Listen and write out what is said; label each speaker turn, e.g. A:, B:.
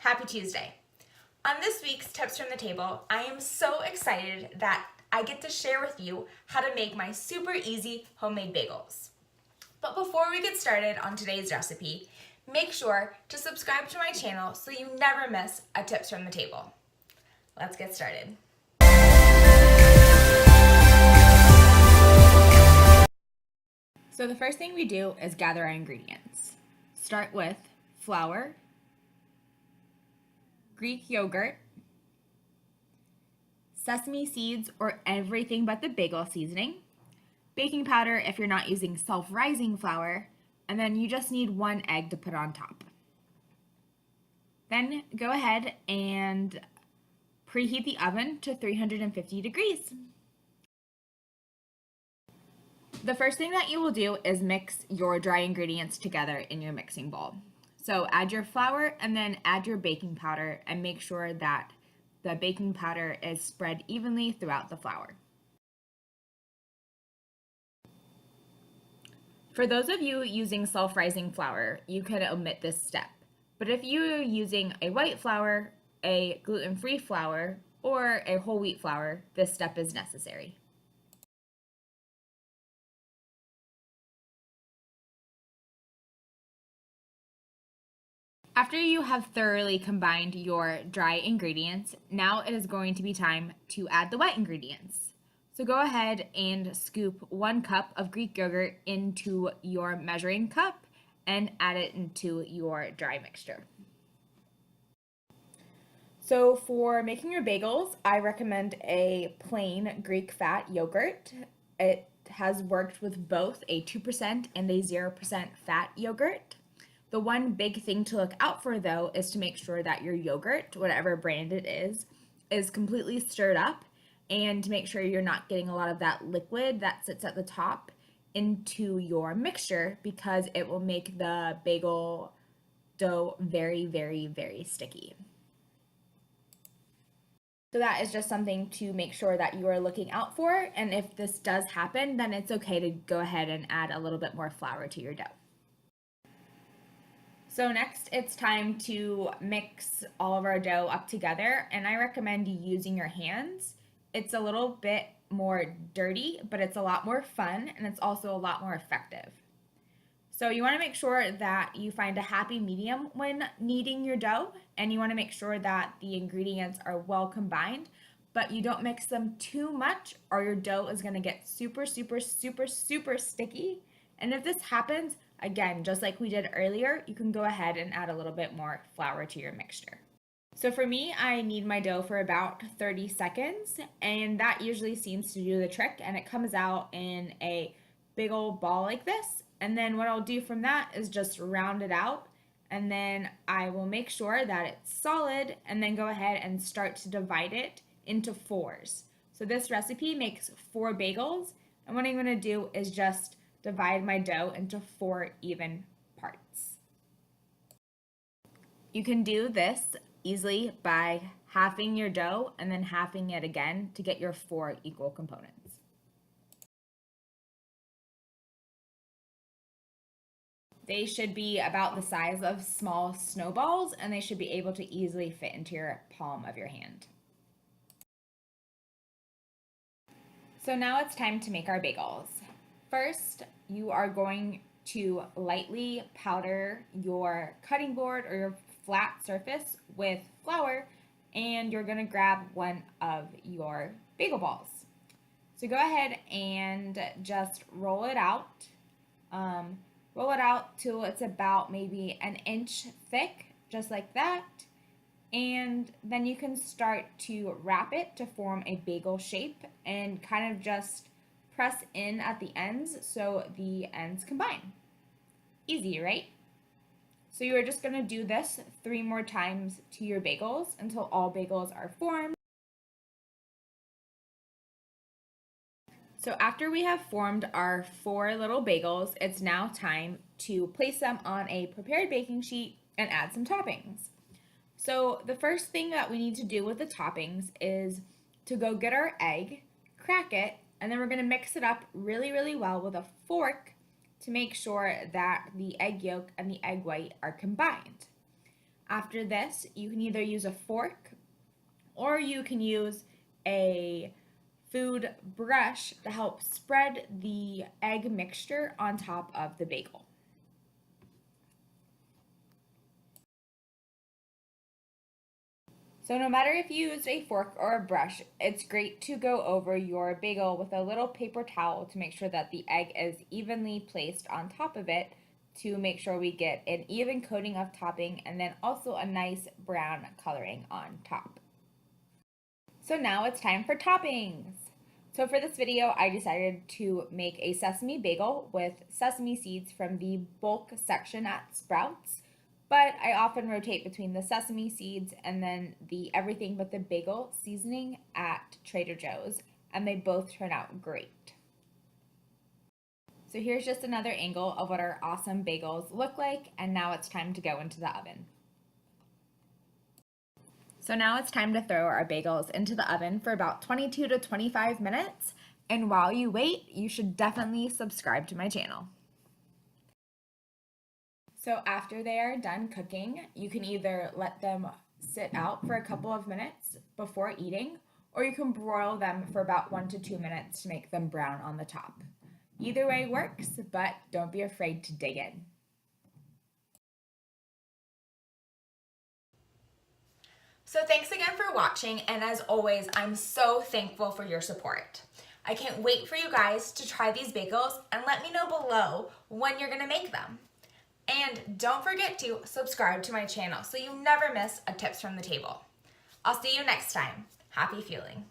A: Happy Tuesday. On this week's Tips from the Table, I am so excited that I get to share with you how to make my super easy homemade bagels. But before we get started on today's recipe, make sure to subscribe to my channel so you never miss a Tips from the Table. Let's get started. So the first thing we do is gather our ingredients. Start with flour, Greek yogurt, sesame seeds or everything but the bagel seasoning, baking powder if you're not using self-rising flour, and then you just need 1 egg to put on top. Then go ahead and preheat the oven to 350 degrees. The first thing that you will do is mix your dry ingredients together in your mixing bowl. So add your flour and then add your baking powder and make sure that the baking powder is spread evenly throughout the flour. For those of you using self-rising flour, you can omit this step. But if you're using a white flour, a gluten-free flour, or a whole wheat flour, this step is necessary. After you have thoroughly combined your dry ingredients, now it is going to be time to add the wet ingredients. So go ahead and scoop 1 cup of Greek yogurt into your measuring cup and add it into your dry mixture. So for making your bagels, I recommend a plain Greek fat yogurt. It has worked with both a 2% and a 0% fat yogurt. The one big thing to look out for though is to make sure that your yogurt, whatever brand it is completely stirred up, and to make sure you're not getting a lot of that liquid that sits at the top into your mixture, because it will make the bagel dough very, very, very sticky. So that is just something to make sure that you are looking out for, and if this does happen, then it's okay to go ahead and add a little bit more flour to your dough. So next, it's time to mix all of our dough up together, and I recommend using your hands. It's a little bit more dirty, but it's a lot more fun, and it's also a lot more effective. So you want to make sure that you find a happy medium when kneading your dough, and you want to make sure that the ingredients are well combined, but you don't mix them too much or your dough is going to get super, super, super, super sticky. And if this happens, again, just like we did earlier, you can go ahead and add a little bit more flour to your mixture. So for me, I knead my dough for about 30 seconds, and that usually seems to do the trick, and it comes out in a big old ball like this. And then what I'll do from that is just round it out, and then I will make sure that it's solid, and then go ahead and start to divide it into 4s. So this recipe makes 4 bagels, and what I'm going to do is just divide my dough into 4 even parts. You can do this easily by halving your dough and then halving it again to get your 4 equal components. They should be about the size of small snowballs, and they should be able to easily fit into your palm of your hand. So now it's time to make our bagels. First, you are going to lightly powder your cutting board or your flat surface with flour, and you're going to grab one of your bagel balls. So go ahead and just roll it out. Roll it out till it's about maybe 1 inch thick, just like that. And then you can start to wrap it to form a bagel shape and kind of just press in at the ends so the ends combine. Easy, right? So you are just going to do this 3 more times to your bagels until all bagels are formed. So after we have formed our 4 little bagels, it's now time to place them on a prepared baking sheet and add some toppings. So the first thing that we need to do with the toppings is to go get our egg, crack it, and then we're going to mix it up really, really well with a fork to make sure that the egg yolk and the egg white are combined. After this, you can either use a fork or you can use a food brush to help spread the egg mixture on top of the bagel. So no matter if you used a fork or a brush, it's great to go over your bagel with a little paper towel to make sure that the egg is evenly placed on top of it, to make sure we get an even coating of topping and then also a nice brown coloring on top. So now it's time for toppings. So for this video, I decided to make a sesame bagel with sesame seeds from the bulk section at Sprouts, but I often rotate between the sesame seeds and then the everything but the bagel seasoning at Trader Joe's, and they both turn out great. So here's just another angle of what our awesome bagels look like, and now it's time to go into the oven. So now it's time to throw our bagels into the oven for about 22 to 25 minutes. And while you wait, you should definitely subscribe to my channel. So after they are done cooking, you can either let them sit out for a couple of minutes before eating, or you can broil them for about 1 to 2 minutes to make them brown on the top. Either way works, but don't be afraid to dig in. So thanks again for watching, and as always, I'm so thankful for your support. I can't wait for you guys to try these bagels and let me know below when you're gonna make them. And don't forget to subscribe to my channel so you never miss a tips from the table. I'll see you next time. Happy fueling.